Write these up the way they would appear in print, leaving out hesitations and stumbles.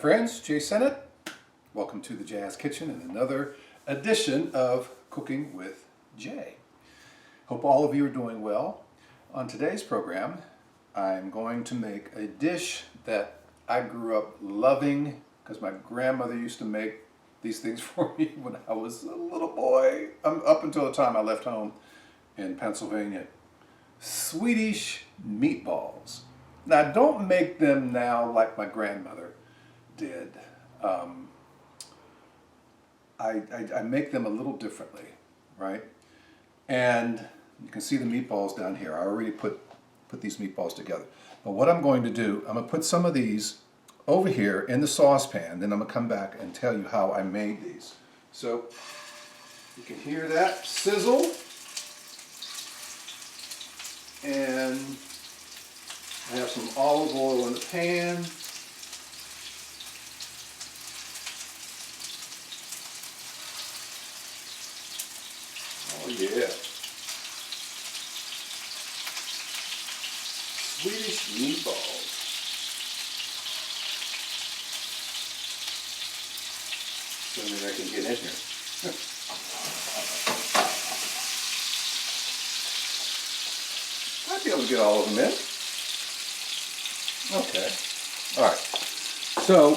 friends, Jay Sennett. Welcome to the Jazz Kitchen and another edition of Cooking with Jay. Hope all of you are doing well. On today's program, I'm going to make a dish that I grew up loving because my grandmother used to make these things for me when I was a little boy, up until the time I left home in Pennsylvania. Swedish meatballs. Now, I don't make them now like my grandmother did. I make them a little differently, right? And you can see the meatballs down here. I already put these meatballs together. But what I'm going to do, I'm going to put some of these over here in the saucepan, then I'm going to come back and tell you how I made these. So you can hear that sizzle. And I have some olive oil in the pan. Oh yeah. Swedish meatballs. Assuming I can get in here. I'd be able to get all of them in. Okay. All right. So,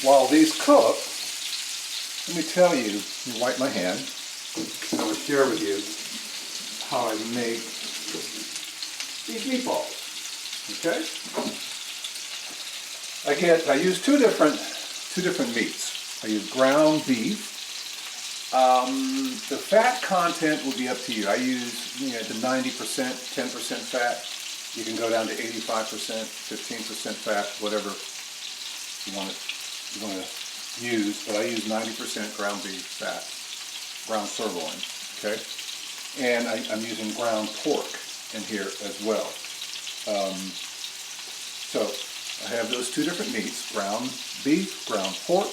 while these cook, let me tell you, let me wipe my hand, and I will share with you how I make these meatballs. Okay? I use two different meats. I use ground beef. The fat content will be up to you. I use the 90%, 10% fat. You can go down to 85%, 15% fat, whatever you want to use. But I use 90% ground beef fat, ground sirloin. Okay, and I'm using ground pork in here as well. So I have those two different meats: ground beef, ground pork.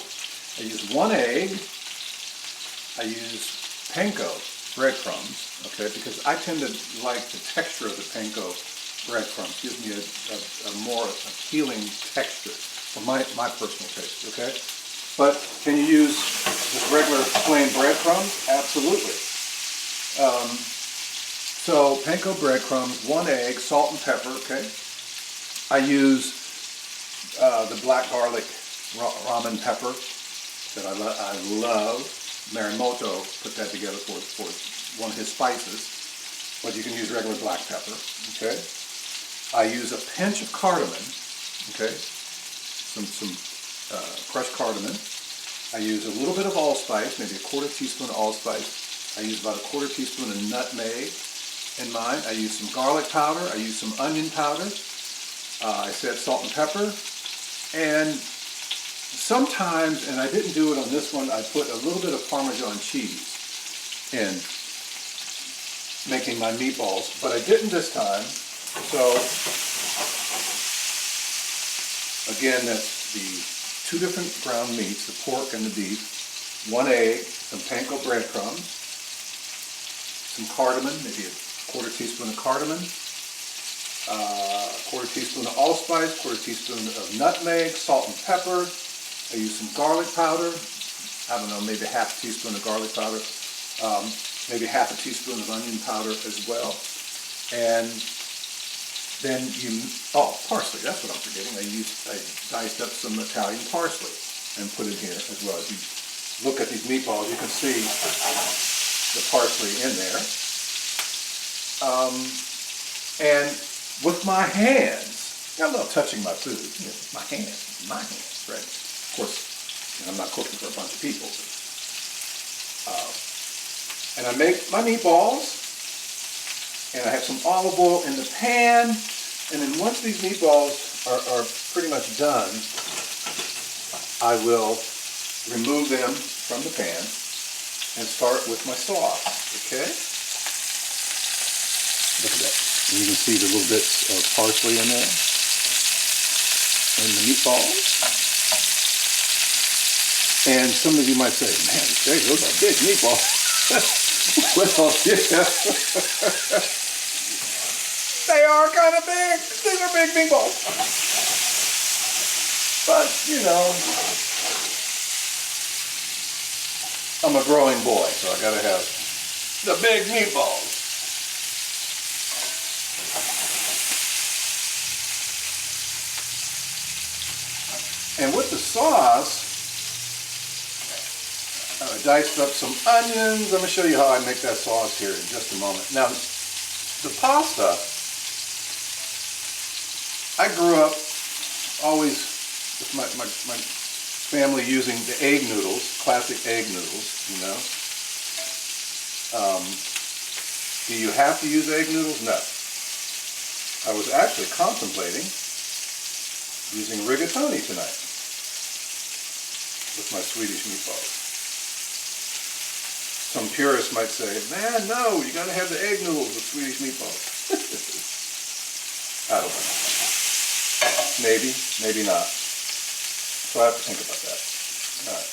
I use one egg. I use panko breadcrumbs, okay, because I tend to like the texture of the panko breadcrumbs. Gives me a more appealing texture for my personal taste, okay? But can you use just regular plain breadcrumbs? Absolutely. So panko breadcrumbs, one egg, salt and pepper, okay? I use the black garlic ramen pepper that I love. Marimoto put that together for one of his spices, but you can use regular black pepper, okay? I use a pinch of cardamom, okay? Some crushed cardamom. I use a little bit of allspice, maybe a quarter teaspoon of allspice. I use about a quarter teaspoon of nutmeg in mine. I use some garlic powder. I use some onion powder. I said salt and pepper. And sometimes, and I didn't do it on this one, I put a little bit of Parmesan cheese in making my meatballs, but I didn't this time. So, again, that's the two different ground meats, the pork and the beef, one egg, some panko breadcrumbs, some cardamom, maybe a quarter teaspoon of cardamom, a quarter teaspoon of allspice, quarter teaspoon of nutmeg, salt and pepper. I use some garlic powder, I don't know, maybe half a teaspoon of garlic powder, maybe half a teaspoon of onion powder as well. And then parsley, that's what I'm forgetting. I diced up some Italian parsley and put it here as well. As you look at these meatballs, you can see the parsley in there. And with my hands, I love touching my food. My hands, right? Of course, I'm not cooking for a bunch of people. And I make my meatballs, and I have some olive oil in the pan, and then once these meatballs are pretty much done, I will remove them from the pan and start with my sauce, okay? Look at that. And you can see the little bits of parsley in there, and the meatballs. And some of you might say, man, Jay, those are big meatballs. Well, yeah. They are kind of big. These are big meatballs. But, you know, I'm a growing boy, so I gotta have the big meatballs. And with the sauce, I diced up some onions. I'm going to show you how I make that sauce here in just a moment. Now, the pasta, I grew up always with my family using the egg noodles, classic egg noodles, you know. Do you have to use egg noodles? No. I was actually contemplating using rigatoni tonight with my Swedish meatballs. Some purists might say, man, no, you gotta have the egg noodles with Swedish meatballs. I don't know. Maybe, maybe not. So I have to think about that. All right.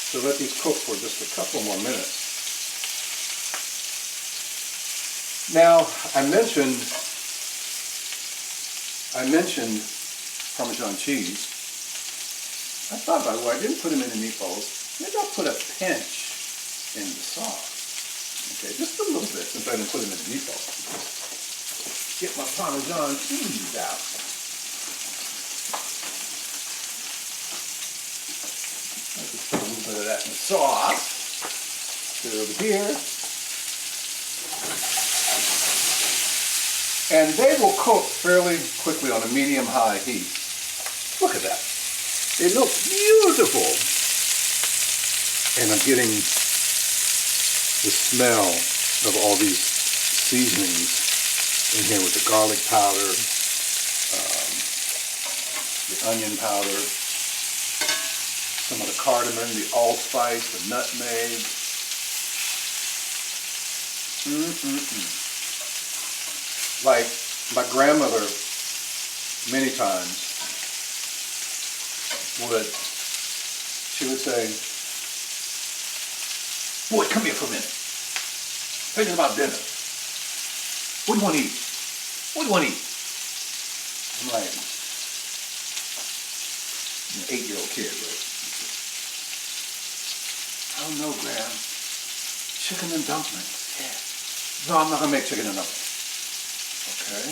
So let these cook for just a couple more minutes. Now, I mentioned Parmesan cheese. I thought, by the way, I didn't put them in the meatballs. Maybe I'll put a pinch in the sauce. Okay, just a little bit, since I didn't put them in the meatballs. Get my Parmesan cheese out. I'll just put a little bit of that in the sauce. Put it over here. And they will cook fairly quickly on a medium-high heat. Look at that. They look beautiful. And I'm getting the smell of all these seasonings in here with the garlic powder, the onion powder, some of the cardamom, the allspice, the nutmeg. Like my grandmother many times she would say, boy, come here for a minute. Thinking about dinner. What do you want to eat? What do you want to eat? I'm like, an 8-year-old kid, right? I don't know, Graham. Chicken and dumplings. Yeah. No, I'm not going to make chicken and dumplings. Okay.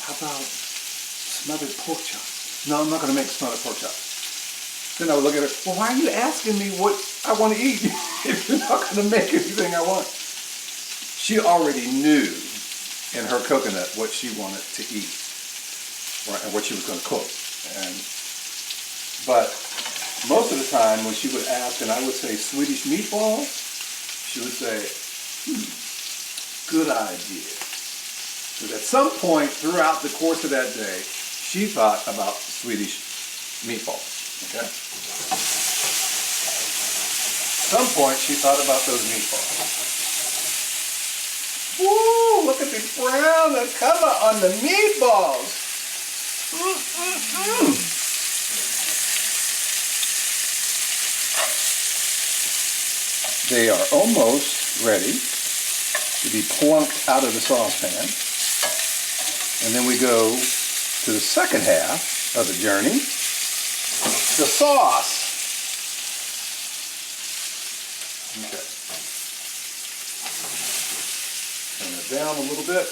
How about smothered pork chops? No, I'm not going to make smothered pork chops. Then I would look at her, well, why are you asking me what I want to eat if you're not going to make anything I want? She already knew in her coconut what she wanted to eat, right, and what she was going to cook. But most of the time when she would ask, and I would say Swedish meatballs, she would say, good idea. Because at some point throughout the course of that day, she thought about Swedish meatballs. Okay? At some point she thought about those meatballs. Woo! Look at the brown, the color on the meatballs. They are almost ready to be plunked out of the saucepan. And then we go to the second half of the journey, the sauce. Okay. Turn it down a little bit.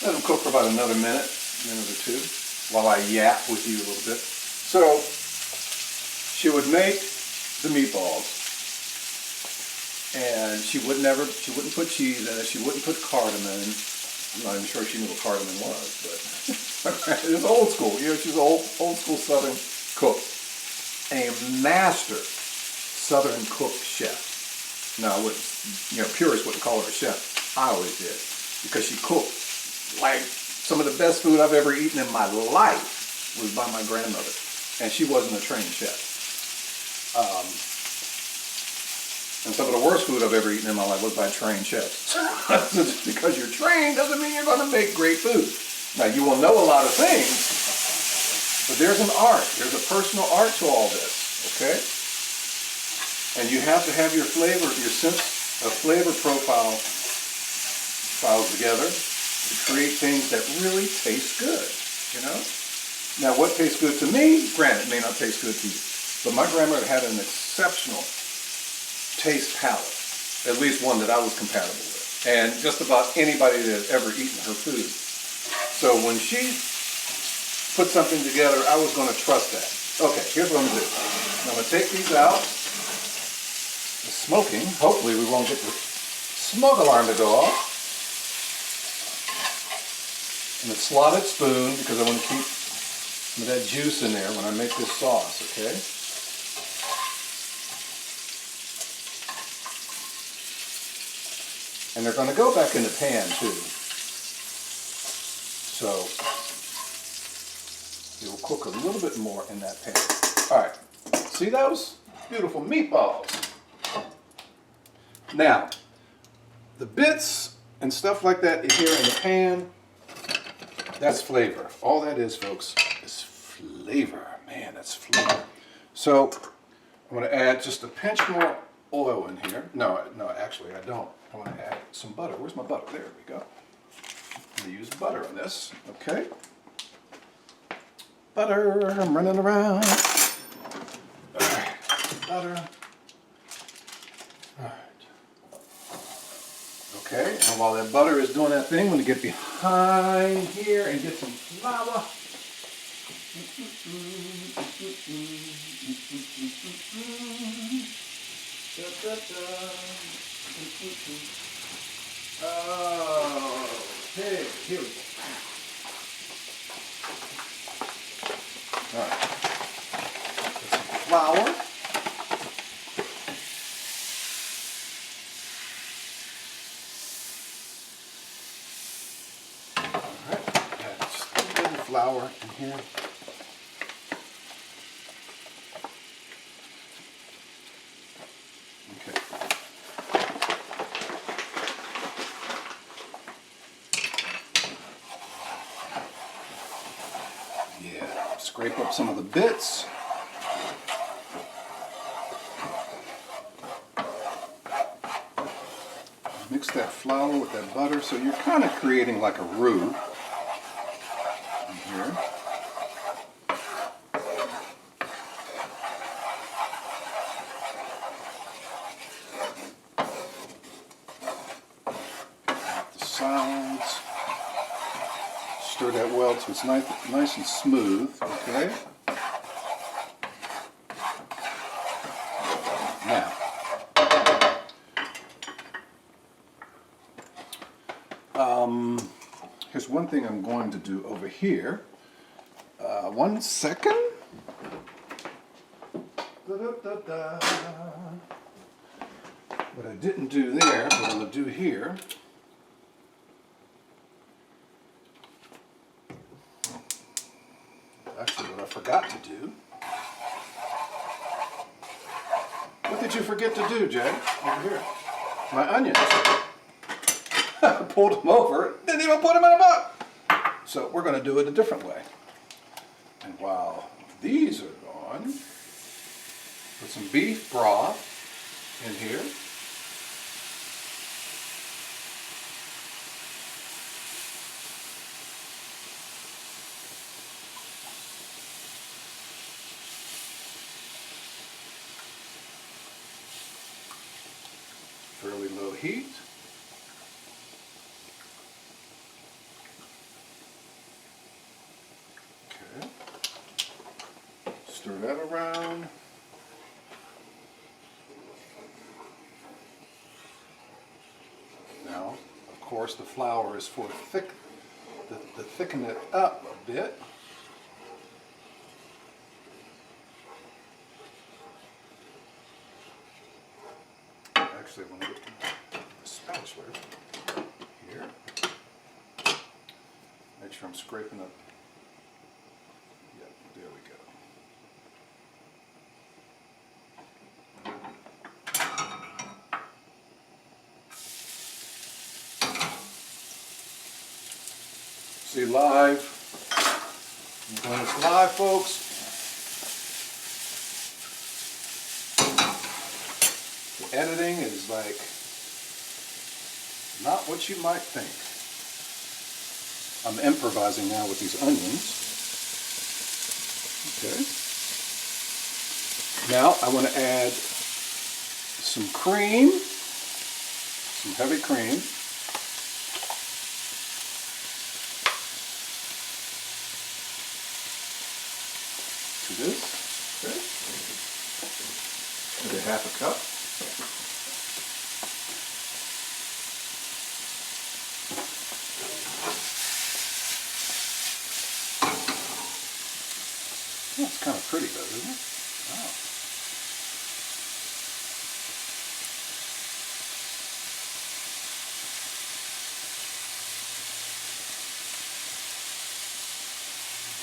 Let them cook for about another minute or two, while I yap with you a little bit. So, she would make the meatballs, and she wouldn't put cheese in it, she wouldn't put cardamom. I'm not even sure she knew what cardamom was, but it was old school. You know, she's an old school Southern cook. A master Southern cook chef. Now, purists wouldn't call her a chef. I always did, because she cooked like some of the best food I've ever eaten in my life was by my grandmother, and she wasn't a trained chef. And some of the worst food I've ever eaten in my life was by trained chefs. Just because you're trained doesn't mean you're going to make great food. Now, you will know a lot of things, but there's an art. There's a personal art to all this, okay? And you have to have your flavor, your sense of flavor profile files together to create things that really taste good, you know? Now what tastes good to me, granted, may not taste good to you, but my grandmother had an exceptional taste palette, at least one that I was compatible with, and just about anybody that had ever eaten her food. So when she put something together, I was going to trust that. Okay, here's what I'm going to do. I'm going to take these out. The smoking, hopefully we won't get the smoke alarm to go off. And a slotted spoon, because I want to keep some of that juice in there when I make this sauce, okay? And they're going to go back in the pan too. So it will cook a little bit more in that pan. All right, see those? Beautiful meatballs. Now, the bits and stuff like that here in the pan, that's flavor. All that is, folks, is flavor. Man, that's flavor. So I'm going to add just a pinch more oil in here. No, actually I don't. I want to add some butter. Where's my butter? There we go. I'm going to use butter on this. Okay. Butter. I'm running around. All right. Butter. All right. Okay, and while that butter is doing that thing, I'm going to get behind here and get some flour. Okay, here we go. All right, get some flour. Flour in here. Okay. Yeah, scrape up some of the bits. Mix that flour with that butter, so you're kind of creating like a roux. Here. The sides. Stir that well till it's nice and smooth. Okay. Now, here's one thing I'm going to do over here. 1 second. What I didn't do there, what I'm going to do here. Actually, what I forgot to do. What did you forget to do, Jay? Over here. My onions. I pulled them over, didn't even put them in a box. So we're going to do it a different way. And while these are gone, put some beef broth in here. Fairly low heat. Okay. Stir that around. Now, of course, the flour is for to thicken it up a bit. Actually, I'm going to get the spatula here. Make sure I'm scraping up. Yep, there we go. See, live. I'm doing this live, folks. The editing is like Not what you might think. I'm improvising now with these onions. Okay. Now I want to add some cream, some heavy cream. To this. Okay. Maybe half a cup. Oh, it's kind of pretty though, isn't it? Wow.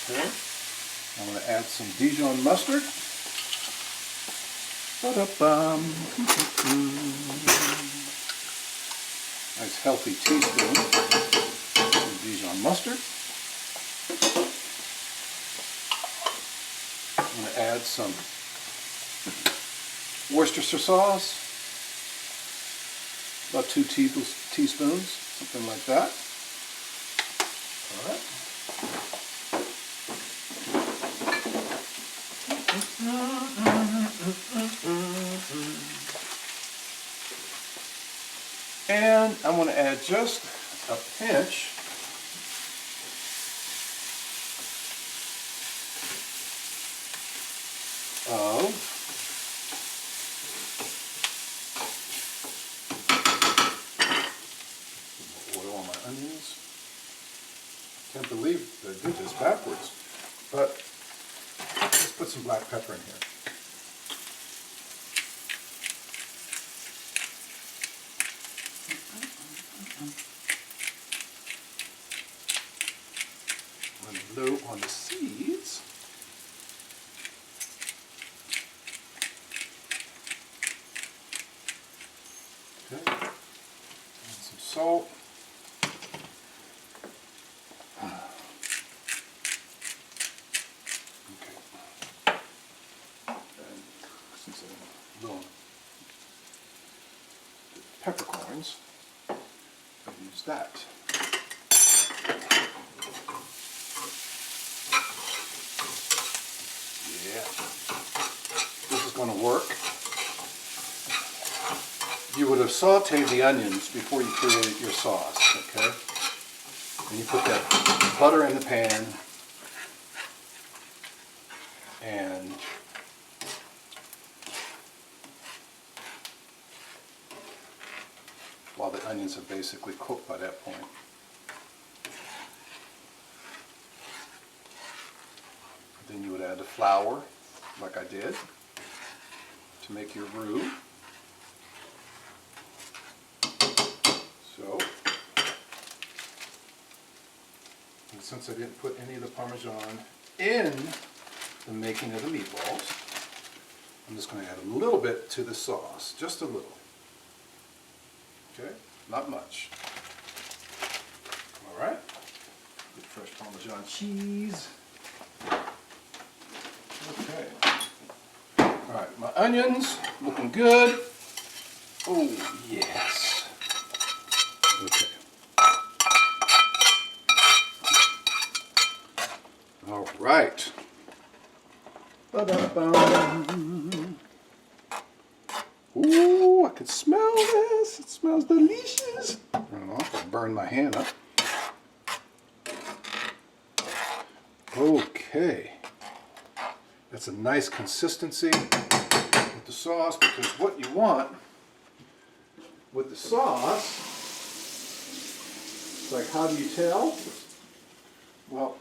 Okay. I'm going to add some Dijon mustard. Ba-da-bum. Nice healthy teaspoon of Dijon mustard. I'm going to add some Worcestershire sauce, about 2 teaspoons, something like that. All right. And I'm going to add just a pinch of oil on my onions. Can't believe I did this backwards, but let's put some black pepper in here. Low on the seeds. Okay. And some salt. Okay. And since I'm low on the peppercorns, I'll use that. This is going to work. You would have sauteed the onions before you created your sauce, okay? And you put that butter in the pan, and while the onions have basically cooked by that point. Then you would add the flour, like I did, to make your roux. So, and since I didn't put any of the Parmesan in the making of the meatballs, I'm just going to add a little bit to the sauce, just a little. Okay, not much. All right, good fresh Parmesan cheese. Okay. All right, my onions looking good. Oh, yes. Okay. All right. Ba-da-bum. Ooh, I can smell this. It smells delicious. I don't know, I'll burn my hand up. Okay. That's a nice consistency with the sauce, because what you want with the sauce, like, how do you tell? Well,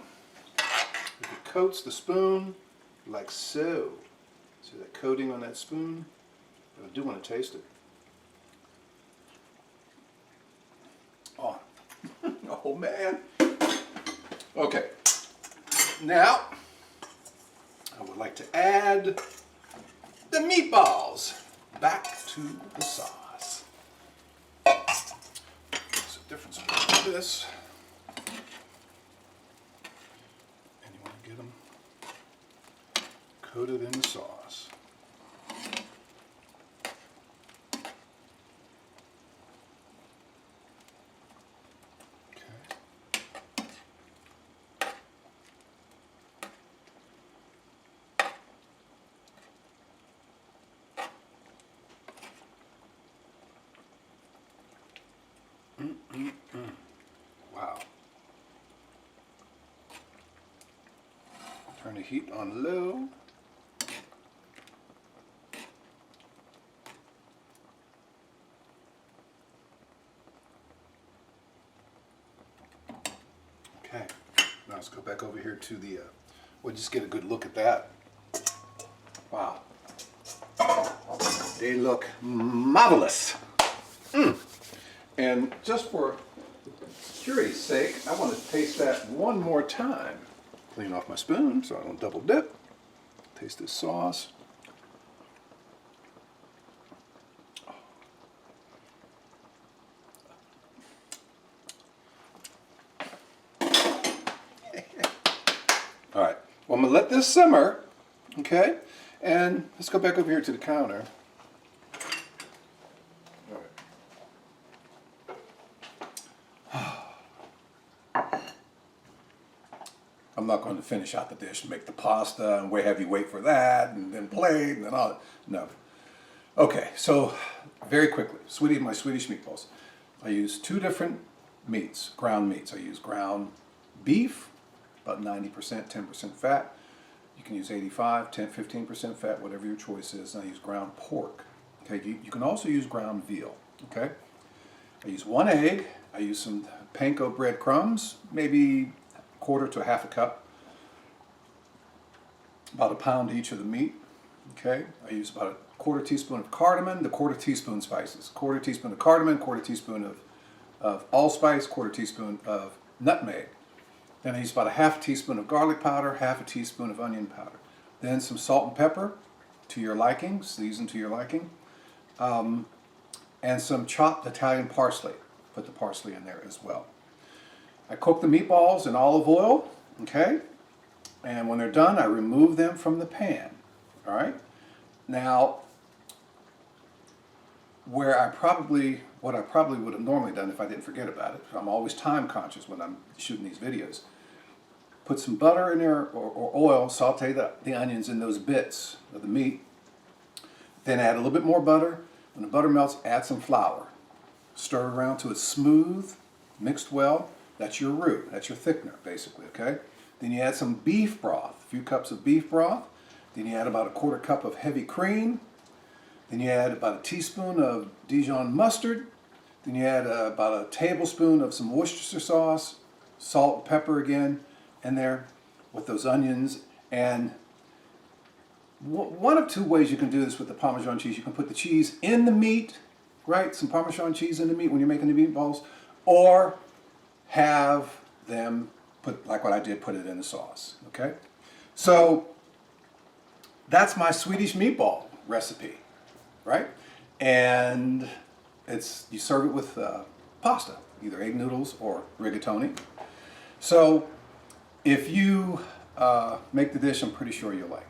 if it coats the spoon like so. See that coating on that spoon? But I do want to taste it. Oh, oh man. Okay, now I would like to add the meatballs back to the sauce. There's a difference between this. And you want to get them coated in the sauce. Wow. Turn the heat on low. Okay, now let's go back over here to the, we'll just get a good look at that. Wow. They look marvelous. And just for security's sake, I want to taste that one more time. Clean off my spoon so I don't double dip. Taste this sauce. All right, well, I'm gonna let this simmer, okay? And let's go back over here to the counter. I'm not going to finish out the dish and make the pasta and have you wait for that and then plate and then all that. No. Okay, so very quickly, my Swedish meatballs. I use 2 different meats, ground meats. I use ground beef, about 90%, 10% fat. You can use 85, 10, 15% fat, whatever your choice is. And I use ground pork. Okay, you can also use ground veal. Okay, I use 1 egg. I use some panko breadcrumbs, maybe 1/4 to 1/2 cup. About 1 pound each of the meat. Okay, I use about 1/4 teaspoon of cardamom, the 1/4 teaspoon spices. 1/4 teaspoon of cardamom, 1/4 teaspoon of allspice, 1/4 teaspoon of nutmeg. Then I use about 1/2 teaspoon of garlic powder, 1/2 teaspoon of onion powder. Then some salt and pepper to your liking, season to your liking. And some chopped Italian parsley. Put the parsley in there as well. I cook the meatballs in olive oil, okay? And when they're done, I remove them from the pan, all right? Now, what I probably would have normally done if I didn't forget about it, I'm always time conscious when I'm shooting these videos, put some butter in there or oil, saute the onions in those bits of the meat, then add a little bit more butter. When the butter melts, add some flour. Stir it around till it's smooth, mixed well. That's your roux, that's your thickener basically, okay? Then you add some beef broth, a few cups of beef broth. Then you add about 1/4 cup of heavy cream. Then you add about 1 teaspoon of Dijon mustard. Then you add about 1 tablespoon of some Worcestershire sauce, salt and pepper again in there with those onions. And one of 2 ways you can do this with the Parmesan cheese. You can put the cheese in the meat, right? Some Parmesan cheese in the meat when you're making the meatballs, or have them put, like what I did, put it in the sauce, okay? So that's my Swedish meatball recipe, right? And you serve it with pasta, either egg noodles or rigatoni. So if you make the dish, I'm pretty sure you'll like it.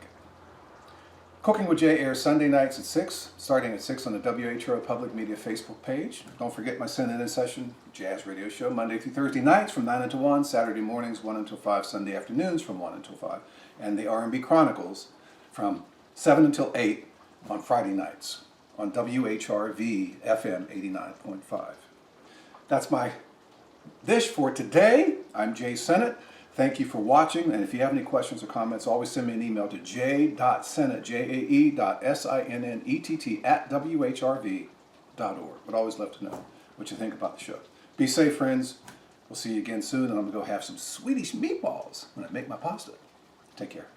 Cooking with Jay airs Sunday nights at 6, starting at 6 on the WHRO Public Media Facebook page. Don't forget my Send-In Session Jazz Radio Show, Monday through Thursday nights from 9 until 1, Saturday mornings 1 until 5, Sunday afternoons from 1 until 5, and the R&B Chronicles from 7 until 8 on Friday nights on WHRV FM 89.5. That's my dish for today. I'm Jay Sennett. Thank you for watching, and if you have any questions or comments, always send me an email to j.sennett, jae.sennett@whrv.org. But always love to know what you think about the show. Be safe, friends. We'll see you again soon, and I'm going to go have some Swedish meatballs when I make my pasta. Take care.